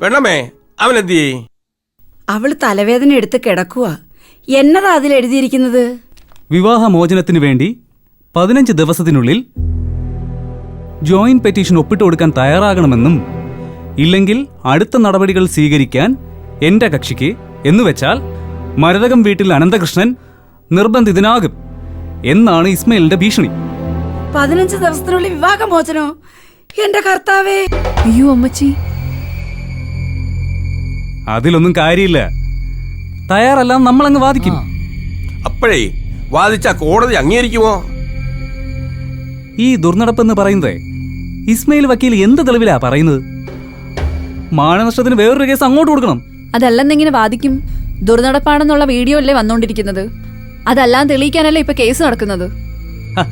പെണ്ണമ്മേ, അവനെന്തിയേ? അവള് തലവേദന എടുത്ത് കിടക്കുക. എന്നതാ അതിൽ എഴുതിയിരിക്കുന്നത്? വിവാഹമോചനത്തിനു വേണ്ടി 15 ദിവസത്തിനുള്ളിൽ ജോയിന്റ് പെറ്റീഷൻ ഒപ്പിട്ട് കൊടുക്കാൻ തയ്യാറാകണമെന്നും ഇല്ലെങ്കിൽ അടുത്ത നടപടികൾ സ്വീകരിക്കാൻ എന്റെ കക്ഷിക്ക് എന്നുവെച്ചാൽ മരതകം വീട്ടിൽ അനന്തകൃഷ്ണൻ നിർബന്ധിതനാകും എന്നാണ് ഇസ്മയിലിന്റെ ഭീഷണി. 15 ദിവസത്തിനുള്ളിൽ വിവാഹമോചനോ? എന്റെ കർത്താവേ! അയ്യോ അമ്മച്ചി, അതിലൊന്നും കാര്യമില്ല. തയ്യാറല്ല നമ്മളങ്ങ് വാദിക്കും. അപ്പോഴേ വാദിച്ച കോടതി അംഗീകരിക്കുമോ? ഈ ദുർനടപ്പെന്ന് പറയുന്നത് ഇസ്മയിൽ വക്കീൽ എന്ത് തെളിവിലാ പറയുന്നത്? മാനനഷ്ടത്തിന് വേറൊരു കേസ് അങ്ങോട്ട് കൊടുക്കണം. അതല്ലെന്നെങ്ങനെ വാദിക്കും? ദുർനടപ്പാണെന്നുള്ള വീഡിയോ അല്ലേ വന്നോണ്ടിരിക്കുന്നത്? അതെല്ലാം തെളിയിക്കാനല്ലേ ഇപ്പൊ കേസ് നടക്കുന്നത്?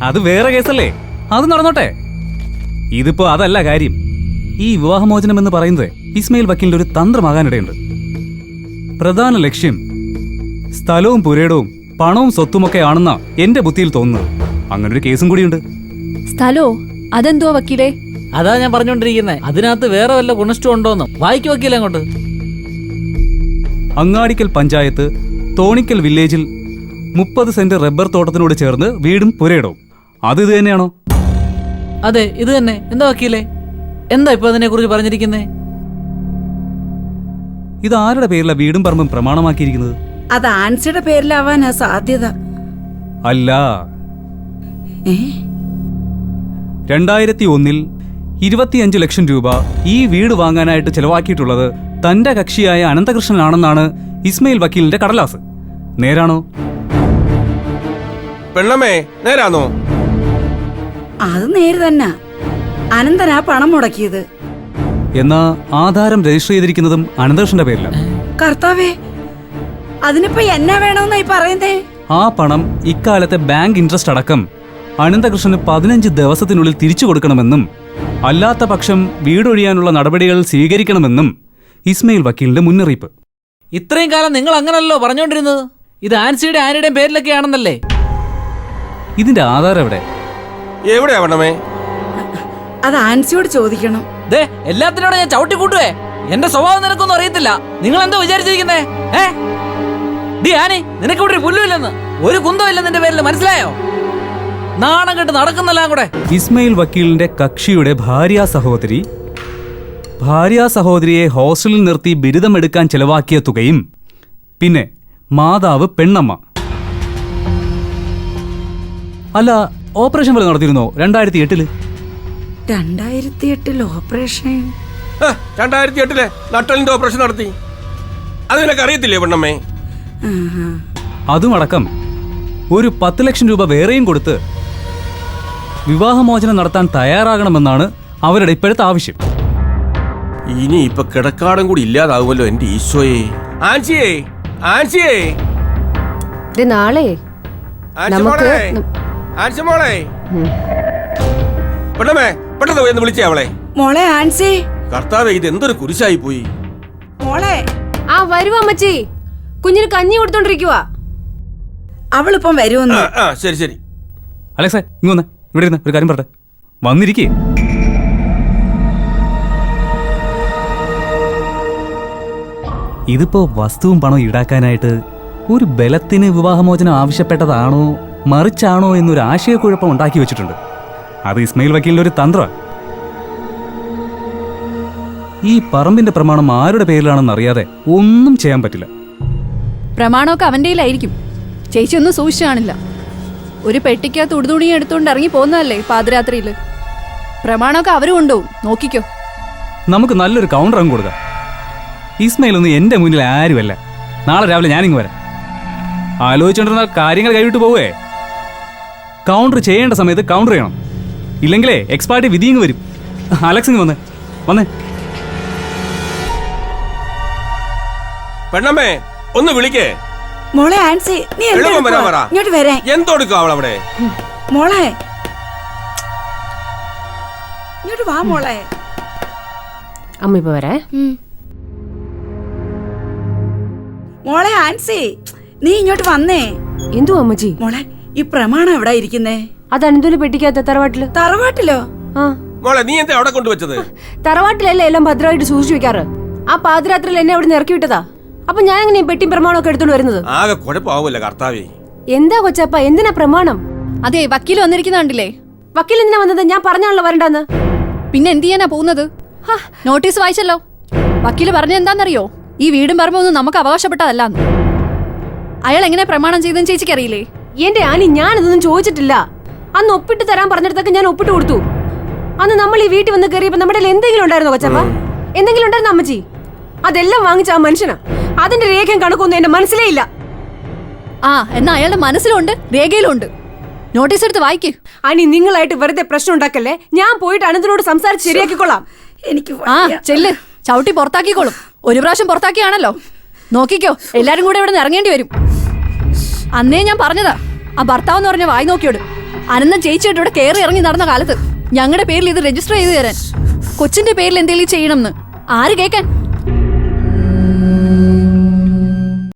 അത് വേറെ കേസല്ലേ, അത് നടന്നോട്ടെ. ഇതിപ്പോ അതല്ല കാര്യം. ഈ വിവാഹമോചനം എന്ന് പറയുന്നത് ഇസ്മയിൽ വക്കീലിന്റെ ഒരു തന്ത്രമാകാനിടയുണ്ട്. പ്രധാന ലക്ഷ്യം സ്ഥലവും പുരയിടവും പണവും സ്വത്തുമൊക്കെ ആണെന്നാ എന്റെ ബുദ്ധിയിൽ തോന്നുന്നത്. അങ്ങനൊരു കേസും കൂടിയുണ്ട്. സ്ഥലോ? അതെന്തോ വക്കീലേ? അതാ ഞാൻ പറഞ്ഞോണ്ടിരിക്കുന്നത്. അതിനകത്ത് വേറെ വല്ല ഗുണഷ്ടം ഉണ്ടോന്നും വായിക്കു വക്കീല അങ്ങോട്ട്. അങ്ങാടിക്കൽ പഞ്ചായത്ത് തോണിക്കൽ വില്ലേജിൽ 30 സെന്റ് റബ്ബർ തോട്ടത്തിനോട് ചേർന്ന് വീടും പുരയിടവും. അത് ഇത് തന്നെയാണോ? അതെ, ഇത് തന്നെ. എന്താ വക്കീലേ, എന്താ ഇപ്പൊ അതിനെ കുറിച്ച് പറഞ്ഞിരിക്കുന്നേ? ഇത് ആരുടെ പേരിലാ വീടും പറമ്പും പ്രമാണമാക്കിയിരിക്കുന്നത്? അത് ആൻസിയുടെ പേരിലാവാനാ സാധ്യത. അല്ല, 2001 25 ലക്ഷം രൂപ ഈ വീട് വാങ്ങാനായിട്ട് ചെലവാക്കിയിട്ടുള്ളത് തന്റെ കക്ഷിയായ അനന്തകൃഷ്ണനാണെന്നാണ് ഇസ്മയിൽ വക്കീലിന്റെ കടലാസ്. നേരാണോ? പെണ്ണമ്മേ, നേരാണോ? അത് നേര് തന്നെ. അനന്തനാ പണം മുടക്കിയത്. എന്നാ ആധാരം രജിസ്റ്റർ ചെയ്തിരിക്കുന്നതും അനന്തകൃഷ്ണന്റെ പേരിലാണ്. കർത്താവേ, അതിനിപ്പോ എന്നാ വേണമെന്നായി പറയുന്നേ? ആ പണം ഇക്കാലത്തെ ബാങ്ക് ഇൻട്രസ്റ്റ് അടക്കം അനന്തകൃഷ്ണന് 15 ദിവസത്തിനുള്ളിൽ തിരിച്ചു കൊടുക്കണമെന്നും അല്ലാത്ത പക്ഷം വീടൊഴിയാനുള്ള നടപടികൾ സ്വീകരിക്കണമെന്നും ഇസ്മയിൽ വക്കീലിന്റെ മുന്നറിയിപ്പ്. ഇത്രയും കാലം നിങ്ങൾ അങ്ങനല്ലോ പറഞ്ഞോണ്ടിരുന്നത്. ഇത് ആൻസിയുടെ ആനിയുടെയും പേരിലൊക്കെ ആണെന്നല്ലേ? ഇതിന്റെ ആധാരം എവിടെ? എവിടെയാ പെണ്ണമ്മേ? അത് ആൻസിയോട് ചോദിക്കണം. ദേ, എല്ലാത്തിനോടും ഞാൻ ചവിട്ടി കൂട്ടുവേ. എന്റെ സ്വഭാവം നിനക്കൊന്നും അറിയത്തില്ല. നിങ്ങൾ എന്താ വിചാരിച്ചിരിക്കുന്നേ? ഡി ആനി, നിനക്ക് ഇവിടെ ഒരു പുല്ലുമില്ലെന്ന്, ഒരു കുന്തവും ഇല്ല നിന്റെ പേരിൽ, മനസ്സിലായോ? നാണം കെട്ട് നടക്കുന്നെല്ലാം കൂടെ. ഇസ്മയിൽ വക്കീലിന്റെ കക്ഷിയുടെ ഭാര്യാ സഹോദരിയെ ഹോസ്റ്റലിൽ നിർത്തി ബിരുദമെടുക്കാൻ ചെലവാക്കിയ തുകയും പിന്നെ മാതാവ് പെണ്ണമ്മ. അല്ല, ഓപ്പറേഷൻ വരെ നടത്തിയിരുന്നോ 2008? 2008 ഓപ്പറേഷൻ? 2008 നട്ടലിന്റെ ഓപ്പറേഷൻ നടത്തി. അത് നിനക്ക് അറിയത്തില്ലേ പെണ്ണമ്മേ? അതുമടക്കം ഒരു 10 ലക്ഷം രൂപ വേറെയും കൊടുത്ത് വിവാഹമോചനം നടത്താൻ തയ്യാറാകണമെന്നാണ് അവരുടെ ഇപ്പോഴത്തെ ആവശ്യം. ഇനി ഇപ്പൊ കിടക്കാടും കൂടി ഇല്ലാതാവുമല്ലോ എന്റെ ഈശോയെ. ആൻസിയേ, ആൻസിയേ, നാളെ ആൻസി മോളെ, പെണ്ണമ്മേ, പെട്ടെന്ന് പോയി വിളിച്ചേ അവളെ. മോളെ ആൻസി. കർത്താവേ, ഇത് എന്തൊരു കുരിശായി പോയി. മോളെ. ആ വരുവാ അമ്മച്ചി, കുഞ്ഞിന് കഞ്ഞി കൊടുത്തോണ്ടിരിക്കുവാ. അവളിപ്പം വരുമെന്ന്. ശരി ശരി. അലക്സേ, ഇങ്ങ് വന്ന് ഇവിടെ ഇരുന്ന് ഒരു കാര്യം പറട്ടെ. വന്നിരിക്കേ. ഇതിപ്പോ വസ്തുവും പണവും ഈടാക്കാനായിട്ട് ഒരു ബലത്തിന് വിവാഹമോചനം ആവശ്യപ്പെട്ടതാണോ മറിച്ചാണോ എന്നൊരു ആശയക്കുഴപ്പം ഉണ്ടാക്കി വെച്ചിട്ടുണ്ട്. അത് ഇസ്മയിൽ വക്കീലിന്റെ ഒരു തന്ത്രമാണ്. ഈ പറമ്പിന്റെ പ്രമാണം ആരുടെ പേരിലാണെന്ന് അറിയാതെ ഒന്നും ചെയ്യാൻ പറ്റില്ല. പ്രമാണമൊക്കെ അവന്റെ കയ്യിലായിരിക്കും. ചേച്ചി ഒന്നും സൂക്ഷിച്ചു കാണില്ല. ഒരു പെട്ടിക്കകത്ത് ഉടുതുണിയും എടുത്തുകൊണ്ട് ഇറങ്ങി പോകുന്നതല്ലേ പാതിരാത്രിയില്. പ്രമാണമൊക്കെ അവര് കൊണ്ടുപോകും, നോക്കിക്കോ. നമുക്ക് നല്ലൊരു കൗണ്ടർ അങ്ങ് കൊടുക്കാം. ഇസ്മയിലൊന്നും എന്റെ മുന്നിൽ ആരുമല്ല. നാളെ രാവിലെ ഞാനിങ്ങ് വരാം. ആലോചിച്ചുകൊണ്ടിരുന്ന കാര്യങ്ങൾ കൈവിട്ട് പോവേ. കൗണ്ടർ ചെയ്യേണ്ട സമയത്ത് കൗണ്ടർ ചെയ്യണം. ഇല്ലെങ്കിലേ എക്സ്പാർട്ടി വിധിങ്ങ് വരും. അലക്സിങ് വന്നേ വന്നേ. പെണ്ണമ്മേ, ഒന്ന് വിളിക്കേ. മോളെ ആൻസി, നീ ഇങ്ങോട്ട് വരാൻ. എന്തൊടുക്കും അവളവിടെ? മോളെ ഇങ്ങോട്ട് വാ. മോളെ, അമ്മ ഇപ്പൊ വരേ. മോളെ ആൻസി, നീ ഇങ്ങോട്ട് വന്നേ. എന്തു അമ്മച്ചി? മോളെ, ഈ പ്രമാണം എവിടെ ഇരിക്കുന്നേ? അത് അനന്തൂര് പെട്ടിക്കകത്ത് തറവാട്ടില്. തറവാട്ടിലോ? മോളെ, നീ എന്താ അവിടെ കൊണ്ടുവച്ചത്? തറവാട്ടിലല്ലേ എല്ലാം ഭദ്രമായിട്ട് സൂക്ഷിച്ചു വെക്കാറ്. ആ പാതിരാത്രിയിൽ എന്നെ അവിടെ നിന്ന് ഇറക്കി വിട്ടതാ. അപ്പൊ ഞാൻ എങ്ങനെ പെട്ടിയും പ്രമാണമൊക്കെ എടുത്തോണ്ട് വരുന്നത്? ആകെ കുഴപ്പമാവൂല്ലോ കർത്താവേ. എന്താ കൊച്ചപ്പ, എന്തിനാ പ്രമാണം? അതെ, വക്കീൽ വന്നിരിക്കുന്ന കണ്ടില്ലേ? വക്കീൽ എന്തിനാ വന്നത്? ഞാൻ പറഞ്ഞാണല്ലോ വരണ്ടെന്ന്. പിന്നെ എന്ത് ചെയ്യാനാ പോകുന്നത്? നോട്ടീസ് വായിച്ചല്ലോ. വക്കീല് പറഞ്ഞ എന്താണെന്നറിയോ? ഈ വീടും പറമ്പൊന്നും നമുക്ക് അവകാശപ്പെട്ടതല്ലാന്ന്. അയാൾ എങ്ങനെ പ്രമാണം ചെയ്തെന്ന് ചേച്ചിക്ക് അറിയില്ലേ? എന്റെ ആനി, ഞാനതൊന്നും ചോദിച്ചിട്ടില്ല. അന്ന് ഒപ്പിട്ട് തരാൻ പറഞ്ഞിടത്തൊക്കെ ഞാൻ ഒപ്പിട്ട് കൊടുത്തു. അന്ന് നമ്മൾ ഈ വീട്ടിൽ വന്ന് കയറിയപ്പോ നമ്മുടെ എന്തെങ്കിലും ഉണ്ടായിരുന്നോ കൊച്ചപ്പ? എന്തെങ്കിലും ഉണ്ടായിരുന്നോ അമ്മച്ചി? അതെല്ലാം വാങ്ങിച്ച ആ മനുഷ്യനാ. അതിന്റെ രേഖയും കണക്കൊന്നും എന്റെ മനസ്സിലേ ഇല്ല. ആ, എന്നാ അയാളുടെ മനസ്സിലുണ്ട്, രേഖയിലുണ്ട്. നോട്ടീസ് എടുത്ത് വായിക്ക്. അനി, നിങ്ങളായിട്ട് വെറുതെ പ്രശ്നം ഉണ്ടാക്കല്ലേ. ഞാൻ പോയിട്ട് അനന്തനോട് സംസാരിച്ച് ശരിയാക്കിക്കൊള്ളാം. എനിക്ക് ആ, ചെല്ല്. ചവിട്ടി പുറത്താക്കിക്കോളും. ഒരു പ്രാവശ്യം പുറത്താക്കിയാണല്ലോ. നോക്കിക്കോ, എല്ലാരും കൂടെ ഇവിടെ നിന്ന് ഇറങ്ങേണ്ടി വരും. അന്നേ ഞാൻ പറഞ്ഞതാ, ആ ഭർത്താവെന്ന് പറഞ്ഞ വായി നോക്കിയോട്. അനന്തം ചേച്ചിയായിട്ട് ഇവിടെ കയറി ഇറങ്ങി നടന്ന കാലത്ത് ഞങ്ങളുടെ പേരിൽ ഇത് രജിസ്റ്റർ ചെയ്ത് തരാൻ, കൊച്ചിന്റെ പേരിൽ എന്തെങ്കിലും ചെയ്യണമെന്ന്. ആര് കേൾക്കാൻ?